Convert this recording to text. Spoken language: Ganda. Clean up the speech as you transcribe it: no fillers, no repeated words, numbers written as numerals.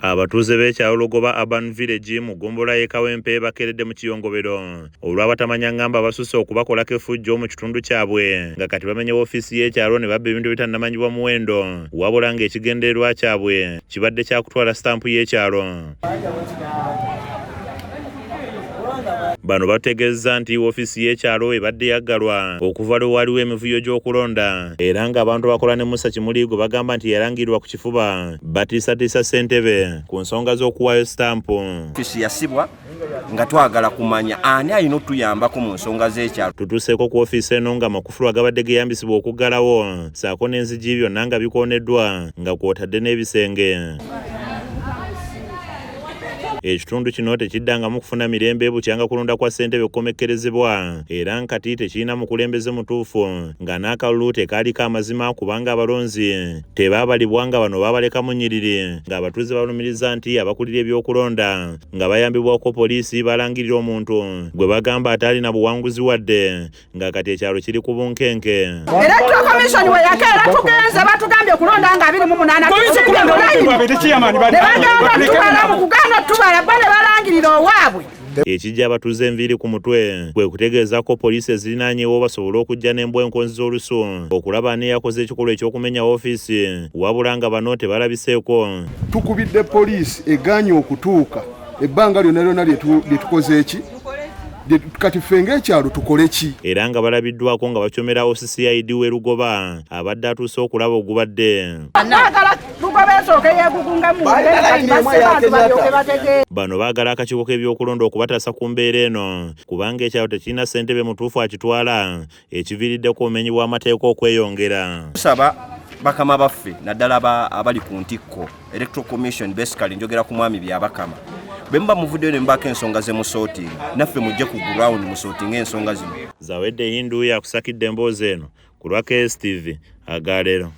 Abatuuze b'ekyalo Lugoba Urban Village mu ggombolola y'e Kawempe bakeeredde mu kiyongobero olw'abatamanya ngamba basusse okubakolako effujjo mu kitundu kyabwe nga kati bamenye woofiisi y'ekyalo ne babba ebintu ebitannamanyibwa muwendo wabula ng'ekigendererwa kyabwe kibadde kya kutwala stampu y'ekyalo. Bano bategeezza nti woofiisi y'ekyalo ebadde yaggalwa okuva lwe waliwo emivuyo gy'okulonda era ng'abantu bakola ne Musa Kimuligo bagamba nti yalangirirwa ku kifuba batiisatiisa ssentebe ku nsonga z'okuwaayo stampu. Woofiisi yasibwa nga twagala kumanya ani alina otuyambako mu nsonga z'ekyalo. Tutuuseeko ku woofiisi eno nga makufulu agabadde geeyambisibwa okuggalawo ssaako n'enzigi byonna nga bikooneddwa nga kw'otadde n'ebisenge. Ekitundu kino tekiddangamu kufuna mirembe bukyanga kulonda kwa ssentebe kukomekkerezebwa era nkati tekirina mukulembeze mutuufu nga n'akalulu tekaaliko amazima kubanga abalonzi tebaabalibwa nga bano baabaleka mu nnyiriri ng'abatuuze balumiriza nti abakulira ebyokulonda nga bayambibwako poliisi balangirira omuntu gwe bagamba ataalina buwanguzi wadde nga kati ekyalo kiri ku bunkenke. Electoral Commission we yakeera tugenze batugambye kulonda nga 28 Ekijja abatuuze enviiri ku mutwe kwe kutegeeza ko poliisi ezirinaanyeewo basobole okujja n'embwa enkonzi z'olusu okulaba ani yakoze ekikolwa eky'okumenya woofiisi wabula nga bano tebalabiseeko. Tukubidde poliisi egaanye okutuuka ebbanga lyonna lye tukoze eki kati ffe ng'ekyalo tukole ki? Era nga balabiddwako nga bakyomera OCCID w'e Lugoba abadde atuuse okulaba ogubadde. Bano baagala akakiiko k'ebyokulonda okubataasa ku mbeera eno kubanga ekyalo tekirina ssentebe mutuufu akitwala ekiviiriddeko obumenyi bw'amateeka okweyongera. Tusaba bakama baffe naddala abali ku ntikko Electoral Commission basically njogera ku mwami byabakama bemba muvuddeyo ne mbaako ensonga ze musooting naffe mujje ku ground musooting ensonga zino. Zawedde Hindu yakusakidde emboozi eno ku lwa KSTV Agalero.